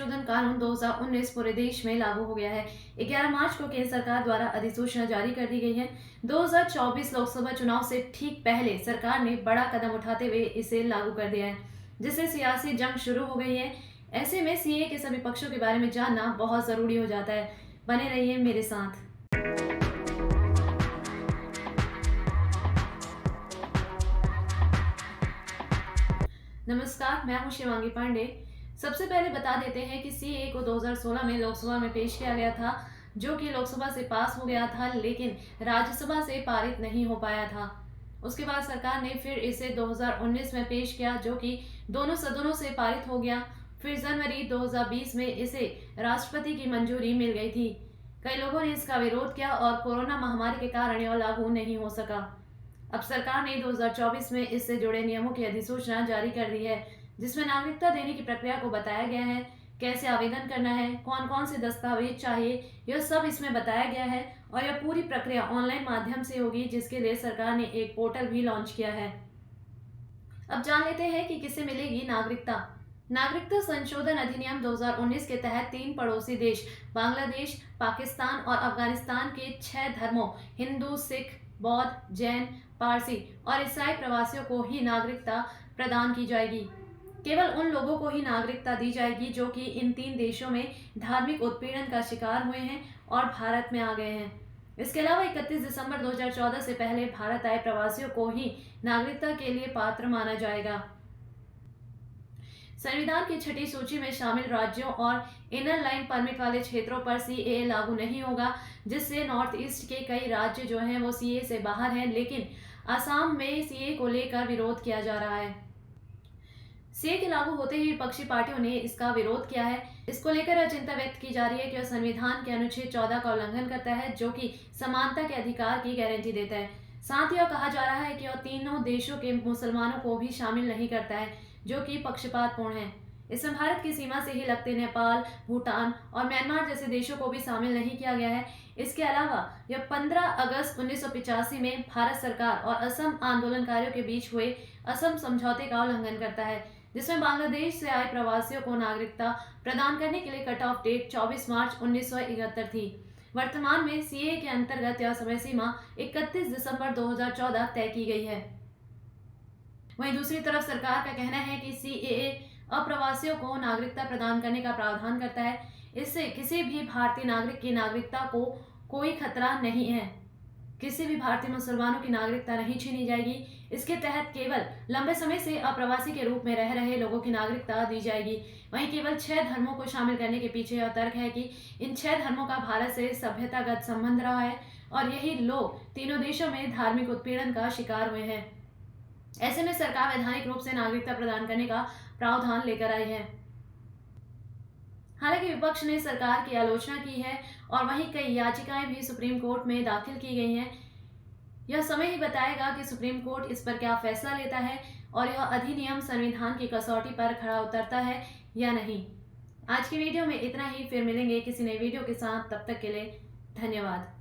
संशोधन कानून 2019 पूरे देश में लागू हो गया है। 11 मार्च को केंद्र सरकार द्वारा अधिसूचना जारी कर दी गई है। 2024 लोकसभा चुनाव से ठीक पहले सरकार ने बड़ा कदम उठाते हुए इसे लागू कर दिया है, जिससे सियासी जंग शुरू हो गई है। ऐसे में सीए के सभी पक्षों के बारे में जानना बहुत जरूरी हो जाता है। बने रहिए मेरे साथ। नमस्कार, मैं हूं शिवांगी पांडे। सबसे पहले बता देते हैं कि सीए को 2016 में लोकसभा में पेश किया गया था, जो कि लोकसभा से पास हो गया था, लेकिन राज्यसभा से पारित नहीं हो पाया था। उसके बाद सरकार ने फिर इसे 2019 में पेश किया, जो कि दोनों सदनों से पारित हो गया। फिर जनवरी 2020 में इसे राष्ट्रपति की मंजूरी मिल गई थी। कई लोगों ने इसका विरोध किया और कोरोना महामारी के कारण यह लागू नहीं हो सका। अब सरकार ने 2024 में इससे जुड़े नियमों की अधिसूचना जारी कर दी है, जिसमें नागरिकता देने की प्रक्रिया को बताया गया है, कैसे आवेदन करना है, कौन कौन से दस्तावेज चाहिए, यह सब इसमें बताया गया है। और यह पूरी प्रक्रिया ऑनलाइन माध्यम से होगी, जिसके लिए सरकार ने एक पोर्टल भी लॉन्च किया है। अब जान लेते हैं कि किसे मिलेगी नागरिकता। नागरिकता संशोधन अधिनियम 2019 के तहत 3 पड़ोसी देश बांग्लादेश, पाकिस्तान और अफगानिस्तान के 6 धर्मों हिंदू, सिख, बौद्ध, जैन, पारसी और ईसाई प्रवासियों को ही नागरिकता प्रदान की जाएगी। केवल उन लोगों को ही नागरिकता दी जाएगी जो कि इन 3 देशों में धार्मिक उत्पीड़न का शिकार हुए हैं और भारत में आ गए हैं। इसके अलावा 31 दिसंबर 2014 से पहले भारत आए प्रवासियों को ही नागरिकता के लिए पात्र माना जाएगा। संविधान की छठी सूची में शामिल राज्यों और इनर लाइन परमिट वाले क्षेत्रों पर सीएए लागू नहीं होगा, जिससे नॉर्थ ईस्ट के कई राज्य जो हैं वो सीए से बाहर हैं, लेकिन असम में सीए को लेकर विरोध किया जा रहा है। सीए के लागू होते ही विपक्षी पार्टियों ने इसका विरोध किया है। इसको लेकर यह चिंता व्यक्त की जा रही है कि यह संविधान के अनुच्छेद 14 का उल्लंघन करता है, जो कि समानता के अधिकार की गारंटी देता है। साथ ही यह कहा जा रहा है कि यह तीनों देशों के मुसलमानों को भी शामिल नहीं करता है, जो कि पक्षपातपूर्ण है। इसमें भारत की सीमा से ही लगते नेपाल, भूटान और म्यांमार जैसे देशों को भी शामिल नहीं किया गया है। इसके अलावा यह 15 अगस्त 1985 में भारत सरकार और असम आंदोलनकारियों के बीच हुए असम समझौते का उल्लंघन करता है, जिसमें बांग्लादेश से आए प्रवासियों को नागरिकता प्रदान करने के लिए कट ऑफ डेट 24 मार्च 1971 थी। वर्तमान में सीए के अंतर्गत यह समय सीमा 31 दिसंबर 2014 तय की गई है। वहीं दूसरी तरफ सरकार का कहना है कि सीएए अप्रवासियों को नागरिकता प्रदान करने का प्रावधान करता है। इससे किसी भी भारतीय नागरिक की नागरिकता को कोई खतरा नहीं है। किसी भी भारतीय मुसलमानों की नागरिकता नहीं छीनी जाएगी। इसके तहत केवल लंबे समय से अप्रवासी के रूप में रह रहे लोगों की नागरिकता दी जाएगी। वहीं केवल 6 धर्मों को शामिल करने के पीछे यह तर्क है कि इन 6 धर्मों का भारत से सभ्यतागत संबंध रहा है और यही लोग तीनों देशों में धार्मिक उत्पीड़न का शिकार हुए हैं। ऐसे में सरकार वैधानिक रूप से नागरिकता प्रदान करने का प्रावधान लेकर आई है। हालांकि विपक्ष ने सरकार की आलोचना की है और वहीं कई याचिकाएं भी सुप्रीम कोर्ट में दाखिल की गई हैं। यह समय ही बताएगा कि सुप्रीम कोर्ट इस पर क्या फैसला लेता है और यह अधिनियम संविधान की कसौटी पर खरा उतरता है या नहीं। आज की वीडियो में इतना ही। फिर मिलेंगे किसी नए वीडियो के साथ। तब तक के लिए धन्यवाद।